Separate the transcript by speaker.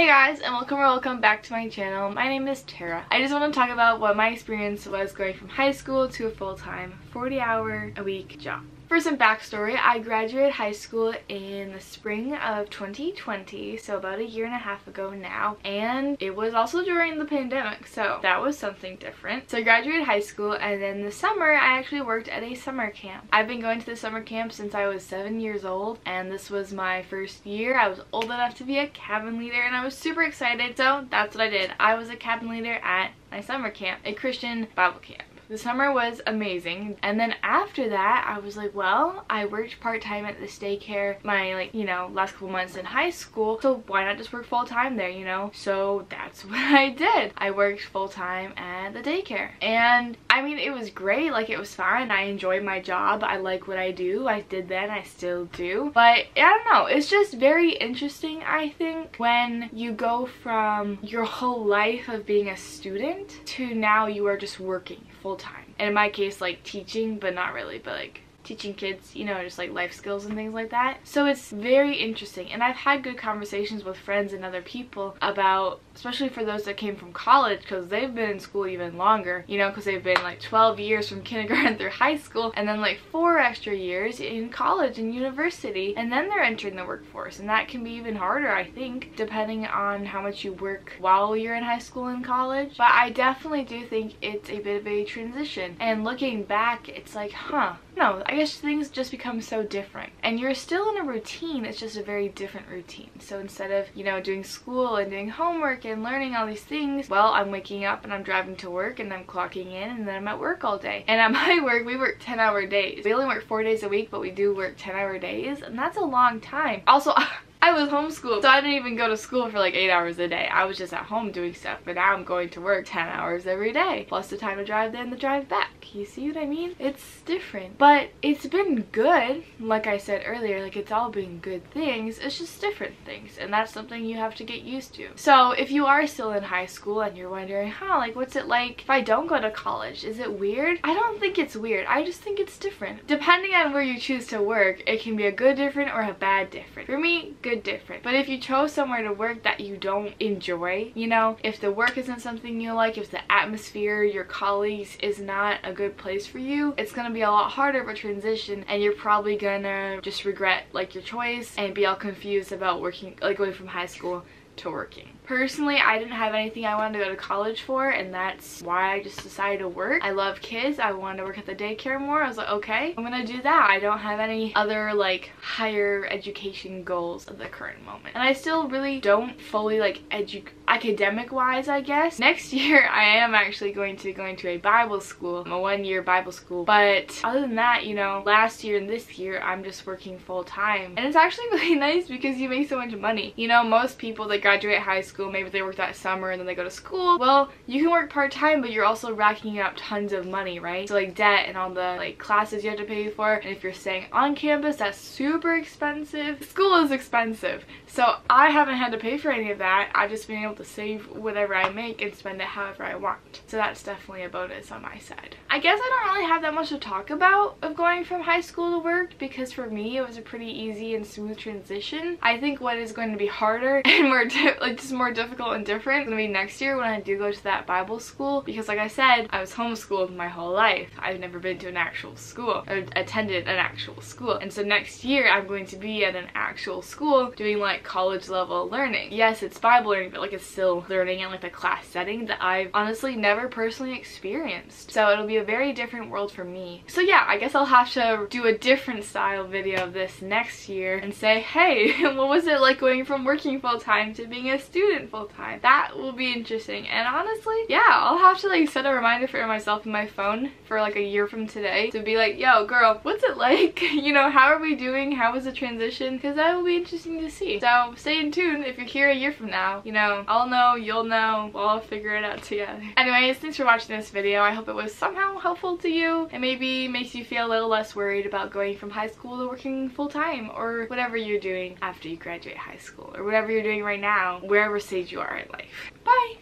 Speaker 1: guys, and welcome back to my channel. My name is Tara. I just want to talk about what my experience was going from high school to a full-time 40-hour-a-week job. For some backstory, I graduated high school in the spring of 2020, so about a year and a half ago now, and it was also during the pandemic, so that was something different. So I graduated high school, and then the summer I actually worked at a summer camp. I've been going to the summer camp since I was 7 years old, and this was my first year. I was old enough to be a cabin leader, and I was super excited, so that's what I did. I was a cabin leader at my summer camp, a Christian Bible camp. The summer was amazing, and then after that I was like, well, I worked part-time at this daycare my last couple months in high school, so why not just work full-time there, so that's what I did. I worked full-time at the daycare, and I mean, it was great. Like, it was fine. I enjoyed my job. I like what I do. I did then, I still do, but I don't know, it's just very interesting, I think, when you go from your whole life of being a student to now you are just working full-time. And in my case, like teaching, but not really, but like teaching kids, just like life skills and things like that. So it's very interesting, and I've had good conversations with friends and other people about, especially for those that came from college, because they've been in school even longer, because they've been like 12 years from kindergarten through high school, and then like 4 extra years in college and university, and then they're entering the workforce, and that can be even harder, I think, depending on how much you work while you're in high school and college. But I definitely do think it's a bit of a transition, and looking back, it's like, no, I guess things just become so different, and you're still in a routine. It's just a very different routine. So instead of doing school and doing homework and learning all these things, well, I'm waking up and I'm driving to work and I'm clocking in, and then I'm at work all day. And at my work, we work 10-hour days. We only work 4 days a week, but we do work 10-hour days, and that's a long time. Also, I was homeschooled, so I didn't even go to school for like 8 hours a day. I was just at home doing stuff, but now I'm going to work 10 hours every day, plus the time to drive there and the drive back. You see what I mean? It's different, but it's been good. Like I said earlier, like, it's all been good things. It's just different things, and that's something you have to get used to. So if you are still in high school and you're wondering, like, what's it like if I don't go to college? Is it weird? I don't think it's weird. I just think it's different. Depending on where you choose to work, it can be a good different or a bad different. For me, good different. But if you chose somewhere to work that you don't enjoy, if the work isn't something you like, if the atmosphere, your colleagues is not a good place for you, it's gonna be a lot harder of a transition, and you're probably gonna just regret like your choice and be all confused about working, like going from high school to working. Personally, I didn't have anything I wanted to go to college for, and that's why I just decided to work. I love kids. I wanted to work at the daycare more. I was like, okay, I'm gonna do that. I don't have any other like higher education goals at the current moment, and I still really don't fully like academic wise, I guess. Next year I am actually going to be going to a Bible school, a 1-year Bible school, but other than that, last year and this year I'm just working full-time, and it's actually really nice because you make so much money. Most people that graduate high school, maybe they work that summer and then they go to school. Well, you can work part-time, but you're also racking up tons of money, right? So like debt and all the like classes you have to pay for, and if you're staying on campus, that's super expensive. School is expensive, so I haven't had to pay for any of that. I've just been able to save whatever I make and spend it however I want. So that's definitely a bonus on my side. I guess I don't really have that much to talk about of going from high school to work, because for me it was a pretty easy and smooth transition. I think what is going to be harder and more difficult and different is going to be next year when I do go to that Bible school, because like I said, I was homeschooled my whole life. I've never been to an actual school or attended an actual school, and so next year I'm going to be at an actual school doing like college level learning. Yes, it's Bible learning, but like it's still learning in like a class setting that I've honestly never personally experienced, so it'll be a very different world for me. So yeah, I guess I'll have to do a different style video of this next year and say, hey, what was it like going from working full-time to being a student full-time? That will be interesting. And honestly, yeah, I'll have to like set a reminder for myself in my phone for like a year from today to be like, yo girl, what's it like? How are we doing? How was the transition? Because that will be interesting to see. So stay tuned. If you're here a year from now, I'll know, you'll know, we'll all figure it out together. Anyways, thanks for watching this video. I hope it was somehow helpful to you and maybe makes you feel a little less worried about going from high school to working full-time, or whatever you're doing after you graduate high school, or whatever you're doing right now, wherever stage you are in life. Bye!